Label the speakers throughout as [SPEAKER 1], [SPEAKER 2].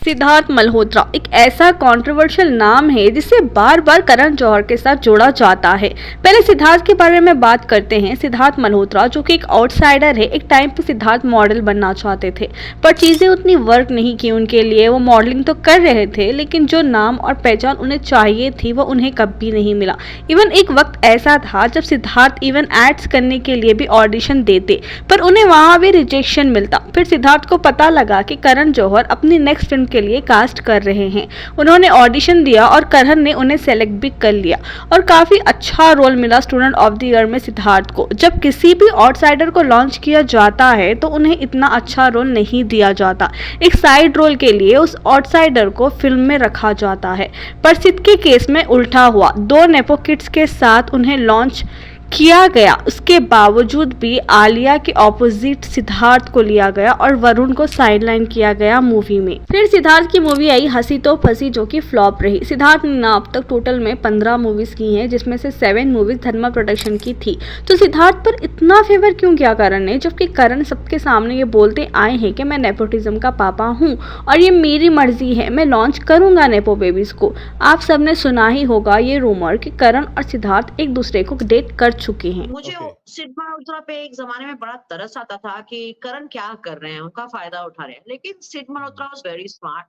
[SPEAKER 1] सिद्धार्थ मल्होत्रा एक ऐसा कंट्रोवर्शियल नाम है जिसे बार बार करण जौहर के साथ जोड़ा जाता है। पहले सिद्धार्थ के बारे में बात करते हैं। सिद्धार्थ मल्होत्रा जो कि एक आउटसाइडर है, एक टाइम पे सिद्धार्थ मॉडल बनना चाहते थे, पर चीजें उतनी वर्क नहीं की उनके लिए। वो मॉडलिंग तो कर रहे थे, लेकिन जो नाम और पहचान उन्हें चाहिए थी वो उन्हें कभी नहीं मिला। इवन एक वक्त ऐसा था जब सिद्धार्थ इवन एड्स करने के लिए भी ऑडिशन देते, पर उन्हें वहां भी रिजेक्शन मिलता। फिर सिद्धार्थ को पता लगा कि करण जौहर अपनी नेक्स्ट फिल्म के लिए कास्ट कर रहे हैं। उन्होंने ऑडिशन दिया और करण ने उन्हें सेलेक्ट भी कर लिया और काफी अच्छा रोल मिला स्टूडेंट ऑफ द ईयर में सिद्धार्थ को। जब किसी भी आउटसाइडर को लॉन्च किया जाता है तो उन्हें इतना अच्छा रोल नहीं दिया जाता। एक साइड रोल के लिए उस आउटसाइडर को फिल्म में रखा जाता है, पर सिद्ध के केस में उल्टा हुआ। 2 नेपो किड्स के साथ उन्हें लॉन्च किया गया, उसके बावजूद भी आलिया के ऑपोजिट सिद्धार्थ को लिया गया और वरुण को साइडलाइन किया गया मूवी में। फिर सिद्धार्थ की मूवी आई हंसी तो फंसी, जो कि फ्लॉप रही। सिद्धार्थ ने अब तक टोटल में 15 मूवीज की हैं, जिसमें से 7 मूवीज धर्मा प्रोडक्शन की थी। तो सिद्धार्थ पर इतना फेवर क्यों किया करण ने, जबकि करण सबके सामने ये बोलते आए हैं कि मैं नेपोटिज्म का पापा हूँ और ये मेरी मर्जी है, मैं लॉन्च करूंगा नेपो बेबीज को। आप सबने सुना ही होगा ये रूमर कि करण और सिद्धार्थ एक दूसरे को डेट कर चुके हैं।
[SPEAKER 2] मुझे सिद्ध मल्होत्रा पे एक जमाने में बड़ा तरस आता था कि करण क्या कर रहे हैं, उनका फायदा उठा रहे हैं। लेकिन सिद्ध मल्होत्रा वाज वेरी स्मार्ट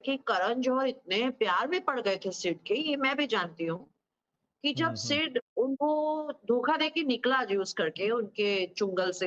[SPEAKER 2] कि करण जौहर इतने प्यार में पड़ गए थे सिद्ध के, ये मैं भी जानती हूँ कि जब सिद्ध उनको धोखा देके निकला यूज करके उनके चुंगल से,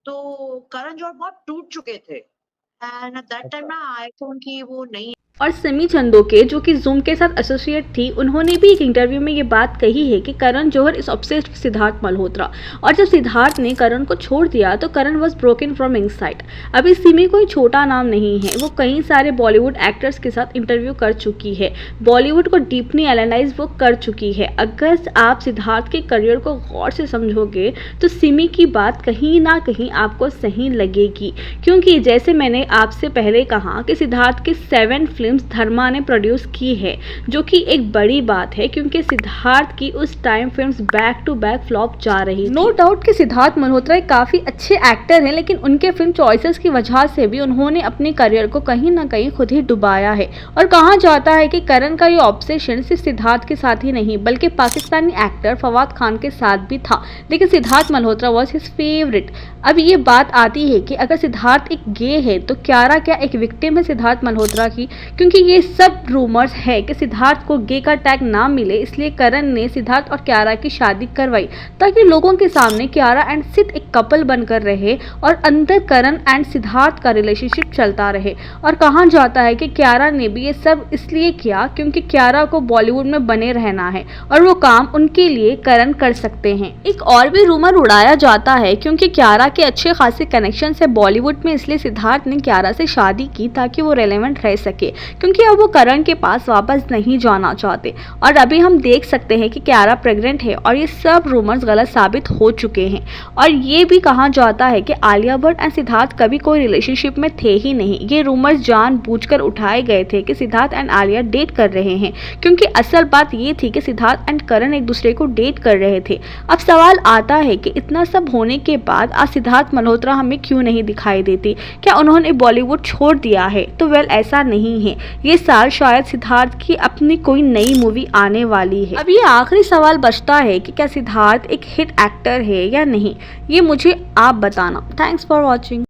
[SPEAKER 2] तो करण जौहर बहुत टूट चुके थे। एंड एट दैट टाइम ना आईफोन की वो नहीं।
[SPEAKER 1] और सिमी चंदोके जो कि जूम के साथ एसोसिएट थी, उन्होंने भी एक इंटरव्यू में ये बात कही है कि Karan Johar is obsessed with Siddharth Malhotra. और जब सिद्धार्थ ने करण को छोड़ दिया तो Karan was broken from inside. अभी सिमी कोई छोटा नाम नहीं है, वो कई सारे बॉलीवुड एक्टर्स के साथ इंटरव्यू कर चुकी है, बॉलीवुड को डीपली एनालाइज वो कर चुकी है। अगर आप सिद्धार्थ के करियर को गौर से समझोगे तो सिमी की बात कहीं ना कहीं आपको सही लगेगी, क्योंकि जैसे मैंने आपसे पहले कहा कि सिद्धार्थ के 7 फिल्म्स धर्मा ने प्रोड्यूस की है, जो कि एक बड़ी बात है, क्योंकि सिद्धार्थ की उस time films back to back flop जा रही। नो डाउट कि सिद्धार्थ मल्होत्रा एक काफी अच्छे एक्टर हैं, लेकिन उनके फिल्म चॉइसेस की वजह से भी उन्होंने अपने करियर को कहीं ना कहीं खुद ही डुबाया है। और कहा जाता है कि करण का ये ऑब्सेशन सिर्फ सिद्धार्थ के साथ ही नहीं बल्कि पाकिस्तानी एक्टर फवाद खान के साथ भी था, लेकिन Siddharth Malhotra was his favourite. अब ये बात आती है कि अगर सिद्धार्थ एक गे है तो क्यारा क्या एक विक्टिम है सिद्धार्थ मल्होत्रा की, क्योंकि ये सब रूमर्स है कि सिद्धार्थ को गे का टैग ना मिले, इसलिए करण ने सिद्धार्थ और क्यारा की शादी करवाई ताकि लोगों के सामने क्यारा एंड सिद्ध एक कपल बनकर रहे और अंदर करण एंड सिद्धार्थ का रिलेशनशिप चलता रहे। और कहा जाता है कि क्यारा ने भी ये सब इसलिए किया क्योंकि क्यारा को बॉलीवुड में बने रहना है और वो काम उनके लिए करण कर सकते हैं। एक और भी रूमर उड़ाया जाता है क्योंकि क्यारा के अच्छे खासे कनेक्शन है बॉलीवुड में, इसलिए सिद्धार्थ ने क्यारा से शादी की ताकि वो रेलेवेंट रह सके, क्योंकि अब वो करण के पास वापस नहीं जाना चाहते। और अभी हम देख सकते हैं कि क्यारा प्रेग्नेंट है और ये सब रूमर्स गलत साबित हो चुके हैं। और ये भी कहा जाता है कि आलिया भट्ट एंड सिद्धार्थ कभी कोई रिलेशनशिप में थे ही नहीं। ये रूमर्स जानबूझकर उठाए गए थे कि सिद्धार्थ एंड आलिया डेट कर रहे हैं, क्योंकि असल बात ये थी कि सिद्धार्थ एंड करण एक दूसरे को डेट कर रहे थे। अब सवाल आता है कि इतना सब होने के बाद आज सिद्धार्थ मल्होत्रा हमें क्यों नहीं दिखाई देती? क्या उन्होंने बॉलीवुड छोड़ दिया है? तो वेल ऐसा नहीं है, ये साल शायद सिद्धार्थ की अपनी कोई नई मूवी आने वाली है। अब ये आखिरी सवाल बचता है कि क्या सिद्धार्थ एक हिट एक्टर है या नहीं, ये मुझे आप बताना। Thanks for watching.